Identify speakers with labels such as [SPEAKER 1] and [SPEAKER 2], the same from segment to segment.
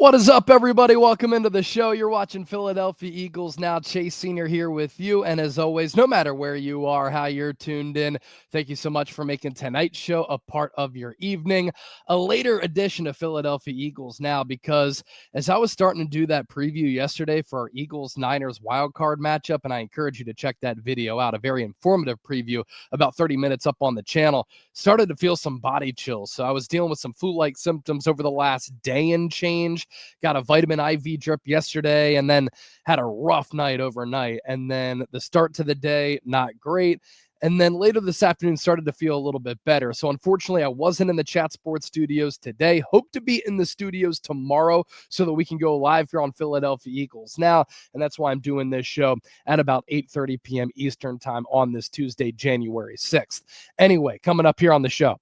[SPEAKER 1] What is up, everybody? Welcome into the show. You're watching Philadelphia Eagles Now. Chase Sr. here with you. And as always, no matter where you are, how you're tuned in, thank you so much for making tonight's show a part of your evening. A later edition of Philadelphia Eagles Now, because as I was starting to do that preview yesterday for our Eagles-Niners wildcard matchup, and I encourage you to check that video out, a very informative preview, about 30 minutes up on the channel, started to feel some body chills. So I was dealing with some flu-like symptoms over the last day and change. Got a vitamin IV drip yesterday and then had a rough night overnight. And then the start to the day, not great. And then later this afternoon started to feel a little bit better. So unfortunately, I wasn't in the Chat Sports studios today. Hope to be in the studios tomorrow so that we can go live here on Philadelphia Eagles Now. And that's why I'm doing this show at about 8:30 p.m. Eastern time on this Tuesday, January 6th. Anyway, coming up here on the show,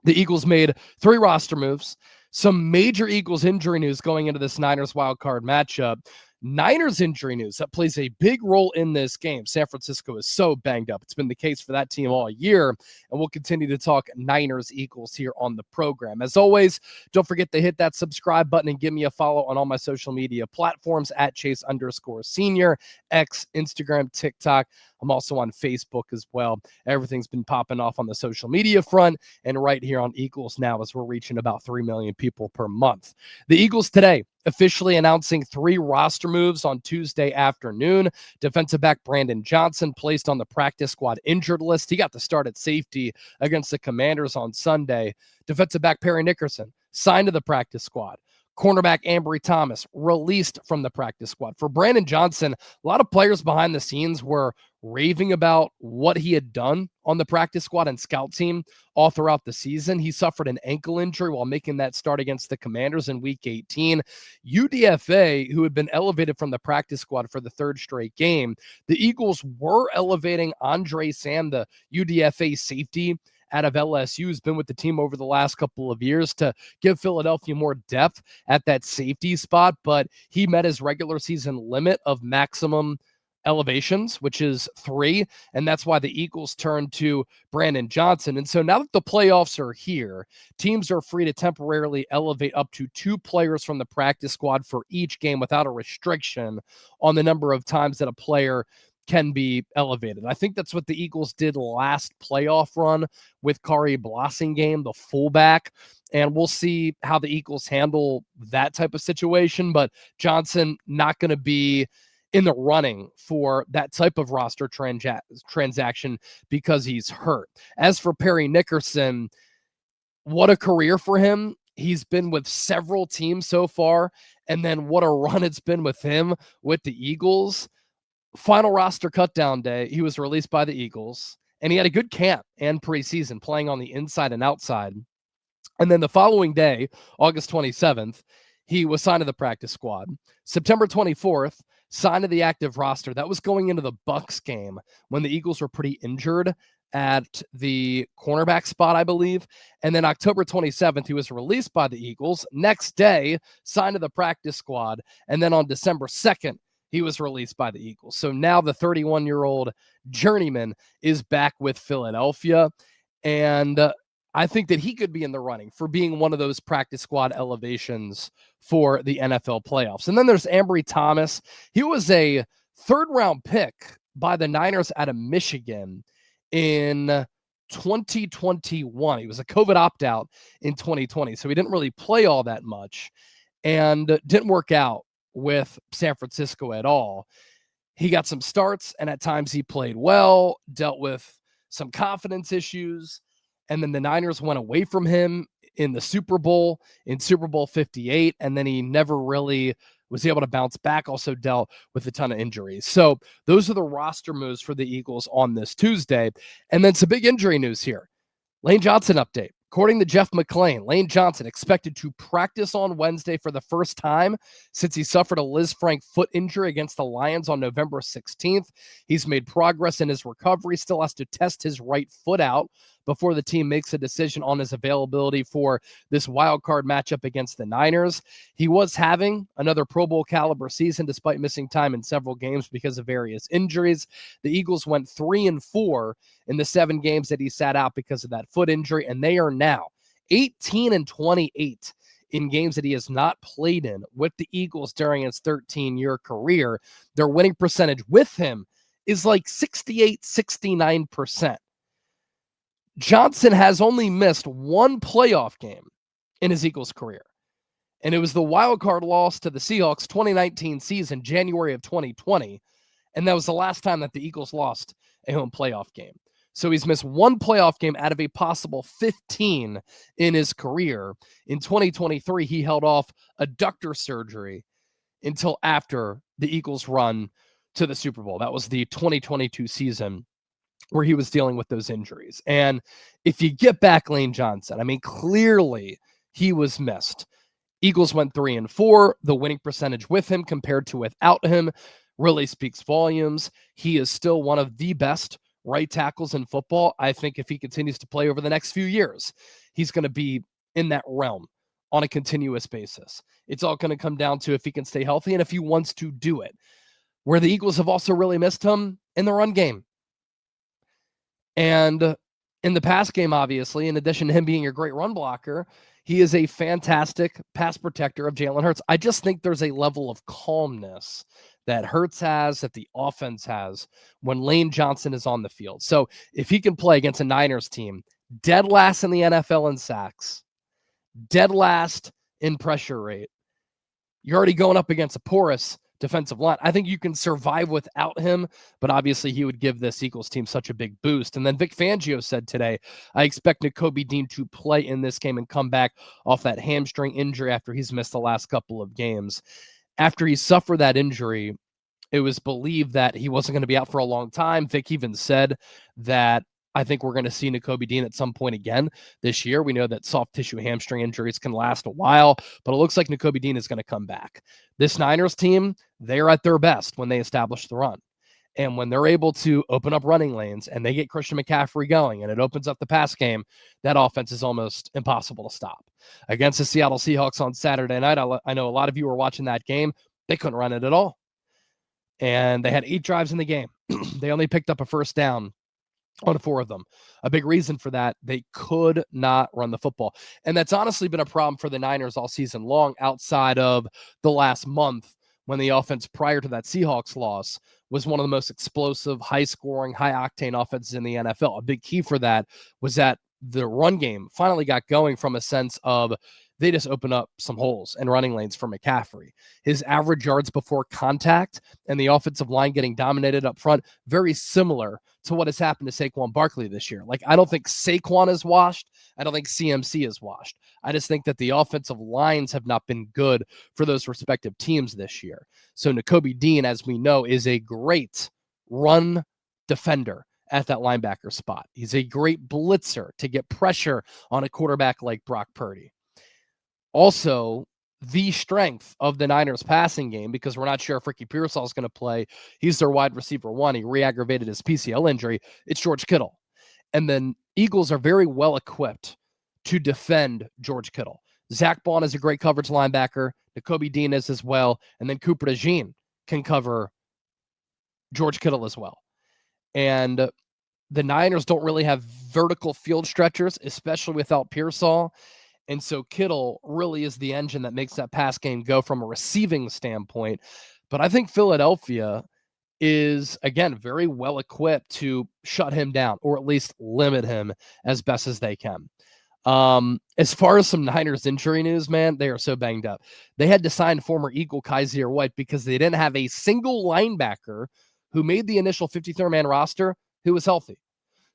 [SPEAKER 1] the Eagles made 3 roster moves. Some major Eagles injury news going into this Niners wildcard matchup. Niners injury news that plays a big role in this game. San Francisco is so banged up. It's been the case for that team all year, and we'll continue to talk Niners Eagles here on the program. As always, don't forget to hit that subscribe button and give me a follow on all my social media platforms at Chase_Senior, X, Instagram, TikTok. I'm also on Facebook as well. Everything's been popping off on the social media front and right here on Eagles Now as we're reaching about 3 million people per month. The Eagles today officially announcing 3 roster moves on Tuesday afternoon. Defensive back Brandon Johnson placed on the practice squad injured list. He got the start at safety against the Commanders on Sunday. Defensive back Parry Nickerson signed to the practice squad. Cornerback Ambry Thomas released from the practice squad. For Brandon Johnson, a lot of players behind the scenes were raving about what he had done on the practice squad and scout team all throughout the season. He suffered an ankle injury while making that start against the Commanders in Week 18. UDFA, who had been elevated from the practice squad for the 3rd straight game, the Eagles were elevating Andre Sam, the UDFA safety out of LSU, who's been with the team over the last couple of years, to give Philadelphia more depth at that safety spot, but he met his regular season limit of maximum elevations, which is 3, and that's why the Eagles turned to Brandon Johnson. And so now that the playoffs are here, teams are free to temporarily elevate up to 2 players from the practice squad for each game without a restriction on the number of times that a player can be elevated. I think that's what the Eagles did last playoff run with Kari Blasingame, the fullback, and we'll see how the Eagles handle that type of situation. But Johnson not going to be in the running for that type of roster transaction because he's hurt. As for Parry Nickerson, what a career for him. He's been with several teams so far, and then what a run it's been with him with the Eagles. Final roster cutdown day, he was released by the Eagles, and he had a good camp and preseason playing on the inside and outside. And then the following day, August 27th, he was signed to the practice squad. September 24th, signed to the active roster. That was going into the Bucks game when the Eagles were pretty injured at the cornerback spot, I believe. And then October 27th, he was released by the Eagles. Next day, signed to the practice squad. And then on December 2nd, he was released by the Eagles. So now the 31-year-old journeyman is back with Philadelphia. And I think that he could be in the running for being one of those practice squad elevations for the NFL playoffs. And then there's Ambry Thomas. He was a 3rd-round pick by the Niners out of Michigan in 2021. He was a COVID opt-out in 2020, so he didn't really play all that much and didn't work out with San Francisco at all. He got some starts, and at times he played well, dealt with some confidence issues, and then the Niners went away from him in the Super Bowl, in Super Bowl 58, and then he never really was able to bounce back, also dealt with a ton of injuries. So those are the roster moves for the Eagles on this Tuesday. And then some big injury news here. Lane Johnson update. According to Jeff McClain, Lane Johnson expected to practice on Wednesday for the first time since he suffered a Lisfranc foot injury against the Lions on November 16th. He's made progress in his recovery, still has to test his right foot out before the team makes a decision on his availability for this wild card matchup against the Niners. He was having another Pro Bowl caliber season despite missing time in several games because of various injuries. The Eagles went 3-4 in the 7 games that he sat out because of that foot injury, and they are now 18-28 in games that he has not played in with the Eagles during his 13-year career, their winning percentage with him is like 68, 69%. Johnson has only missed one playoff game in his Eagles career, and it was the wild card loss to the Seahawks 2019 season, January of 2020, and that was the last time that the Eagles lost a home playoff game. So he's missed one playoff game out of a possible 15 in his career. In 2023, he held off adductor surgery until after the Eagles' run to the Super Bowl. That was the 2022 season where he was dealing with those injuries. And if you get back Lane Johnson, I mean, clearly he was missed. Eagles went 3-4. The winning percentage with him compared to without him really speaks volumes. He is still one of the best right tackles in football. I think if he continues to play over the next few years, he's going to be in that realm on a continuous basis. It's all going to come down to if he can stay healthy and if he wants to do it. Where the Eagles have also really missed him in the run game. And in the pass game, obviously, in addition to him being a great run blocker, he is a fantastic pass protector of Jalen Hurts. I just think there's a level of calmness that Hurts has, that the offense has when Lane Johnson is on the field. So if he can play against a Niners team, dead last in the NFL in sacks, dead last in pressure rate, you're already going up against a porous defensive line. I think you can survive without him, but obviously he would give this Eagles team such a big boost. And then Vic Fangio said today, I expect Nakobe Dean to play in this game and come back off that hamstring injury after he's missed the last couple of games. After he suffered that injury, it was believed that he wasn't going to be out for a long time. Vic even said that I think we're going to see Nakobe Dean at some point again this year. We know that soft tissue hamstring injuries can last a while, but it looks like Nakobe Dean is going to come back. This Niners team, they're at their best when they establish the run. And when they're able to open up running lanes and they get Christian McCaffrey going and it opens up the pass game, that offense is almost impossible to stop. Against the Seattle Seahawks on Saturday night, I know a lot of you were watching that game. They couldn't run it at all. And they had 8 drives in the game. They only picked up a first down on 4 of them. A big reason for that, they could not run the football. And that's honestly been a problem for the Niners all season long, outside of the last month when the offense prior to that Seahawks loss was one of the most explosive, high-scoring, high-octane offenses in the NFL. A big key for that was that the run game finally got going from a sense of they just open up some holes and running lanes for McCaffrey. His average yards before contact and the offensive line getting dominated up front, very similar to what has happened to Saquon Barkley this year. Like, I don't think Saquon is washed. I don't think CMC is washed. I just think that the offensive lines have not been good for those respective teams this year. So Nakobe Dean, as we know, is a great run defender at that linebacker spot. He's a great blitzer to get pressure on a quarterback like Brock Purdy. Also, the strength of the Niners passing game, because we're not sure if Ricky Pearsall is going to play. He's their wide receiver 1. He re-aggravated his PCL injury. It's George Kittle. And then Eagles are very well equipped to defend George Kittle. Zach Bond is a great coverage linebacker. Nakobe Dean is as well. And then Cooper DeJean can cover George Kittle as well. And the Niners don't really have vertical field stretchers, especially without Pearsall. And so Kittle really is the engine that makes that pass game go from a receiving standpoint. But I think Philadelphia is, again, very well equipped to shut him down or at least limit him as best as they can. As far as some Niners injury news, man, they are so banged up. They had to sign former Eagle Kaiser White because they didn't have a single linebacker who made the initial 53-man roster who was healthy.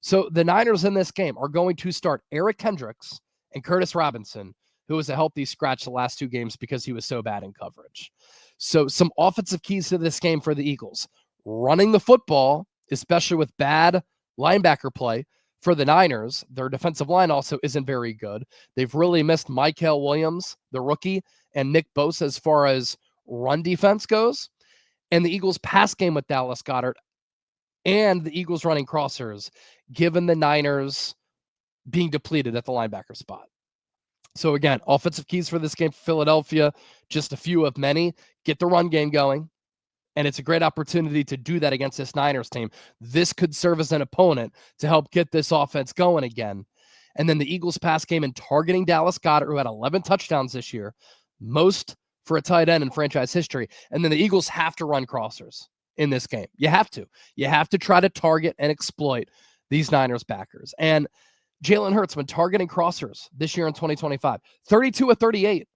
[SPEAKER 1] So the Niners in this game are going to start Eric Kendricks and Curtis Robinson, who was a healthy scratch the last 2 games because he was so bad in coverage. So some offensive keys to this game for the Eagles. Running the football, especially with bad linebacker play for the Niners. Their defensive line also isn't very good. They've really missed Mykel Williams, the rookie, and Nick Bosa as far as run defense goes. And the Eagles' pass game with Dallas Goedert and the Eagles running crossers, given the Niners being depleted at the linebacker spot. So again, offensive keys for this game for Philadelphia, just a few of many. Get the run game going, and it's a great opportunity to do that against this Niners team. This could serve as an opponent to help get this offense going again. And then the Eagles' pass game and targeting Dallas Goedert, who had 11 touchdowns this year, most for a tight end in franchise history. And then the Eagles have to run crossers in this game. You have to. You have to try to target and exploit these Niners backers. And Jalen Hurts been targeting crossers this year in 2025, 32 of 38.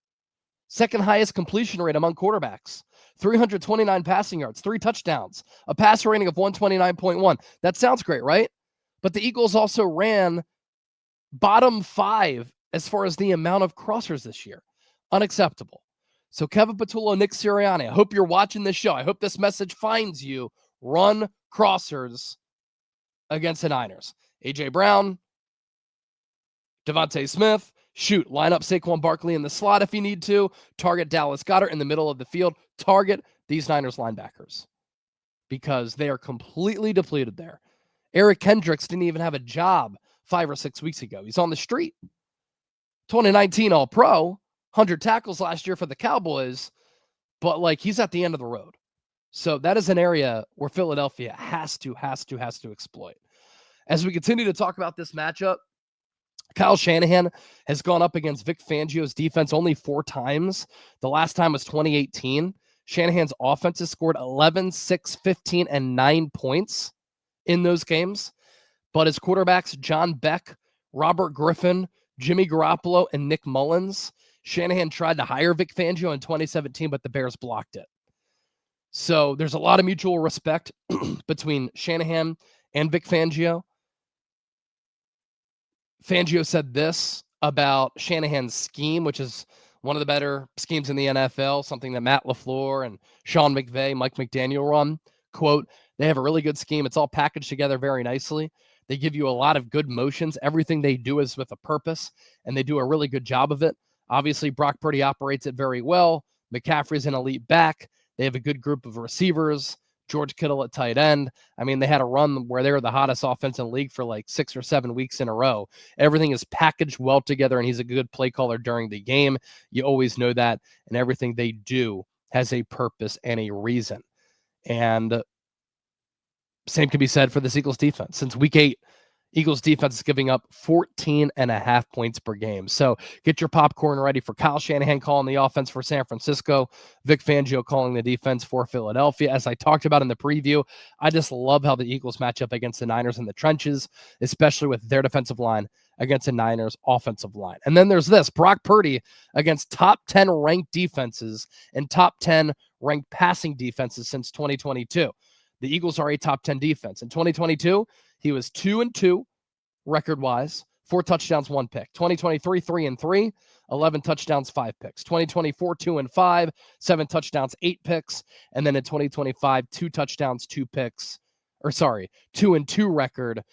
[SPEAKER 1] Second highest completion rate among quarterbacks, 329 passing yards, 3 touchdowns, a passer rating of 129.1. That sounds great, right? But the Eagles also ran bottom 5 as far as the amount of crossers this year. Unacceptable. So Kevin Patullo, Nick Sirianni, I hope you're watching this show. I hope this message finds you. Run crossers against the Niners. A.J. Brown, Devontae Smith, line up Saquon Barkley in the slot if you need to. Target Dallas Goedert in the middle of the field. Target these Niners linebackers because they are completely depleted there. Eric Kendricks didn't even have a job 5 or 6 weeks ago. He's on the street. 2019 All-Pro, 100 tackles last year for the Cowboys, but he's at the end of the road. So that is an area where Philadelphia has to exploit. As we continue to talk about this matchup, Kyle Shanahan has gone up against Vic Fangio's defense only 4 times. The last time was 2018. Shanahan's offense has scored 11, 6, 15, and 9 points in those games. But his quarterbacks, John Beck, Robert Griffin, Jimmy Garoppolo, and Nick Mullins, Shanahan tried to hire Vic Fangio in 2017, but the Bears blocked it. So there's a lot of mutual respect between Shanahan and Vic Fangio. Fangio said this about Shanahan's scheme, which is one of the better schemes in the NFL, something that Matt LaFleur and Sean McVay, Mike McDaniel run. Quote, they have a really good scheme. It's all packaged together very nicely. They give you a lot of good motions. Everything they do is with a purpose, and they do a really good job of it. Obviously, Brock Purdy operates it very well. McCaffrey's an elite back. They have a good group of receivers. George Kittle at tight end. I mean, they had a run where they were the hottest offense in the league for 6 or 7 weeks in a row. Everything is packaged well together, and he's a good play caller during the game. You always know that, and everything they do has a purpose and a reason. And same can be said for this Eagles defense. Since week 8, Eagles defense is giving up 14.5 points per game. So get your popcorn ready for Kyle Shanahan calling the offense for San Francisco, Vic Fangio calling the defense for Philadelphia. As I talked about in the preview, I just love how the Eagles match up against the Niners in the trenches, especially with their defensive line against the Niners offensive line. And then there's this, Brock Purdy against top 10 ranked defenses and top 10 ranked passing defenses since 2022. The Eagles are a top 10 defense. In 2022, he was 2-2 record-wise, 4 touchdowns, 1 pick. 2023, 3-3, 11 touchdowns, 5 picks. 2024, 2-5, 7 touchdowns, 8 picks. And then in 2025, 2 touchdowns, 2 picks. 2-2 record,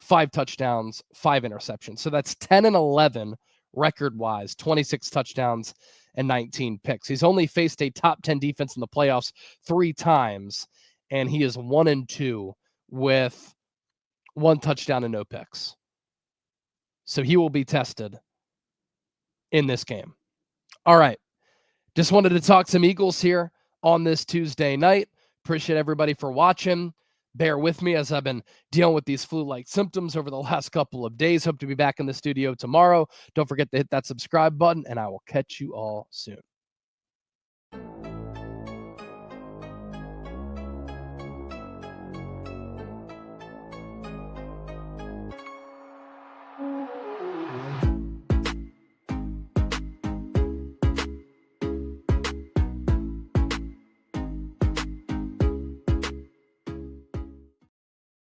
[SPEAKER 1] 5 touchdowns, 5 interceptions. So that's 10-11 record-wise, 26 touchdowns and 19 picks. He's only faced a top 10 defense in the playoffs 3 times, and he is 1-2 with 1 touchdown and no picks. So he will be tested in this game. All right. Just wanted to talk some Eagles here on this Tuesday night. Appreciate everybody for watching. Bear with me as I've been dealing with these flu-like symptoms over the last couple of days. Hope to be back in the studio tomorrow. Don't forget to hit that subscribe button, and I will catch you all soon.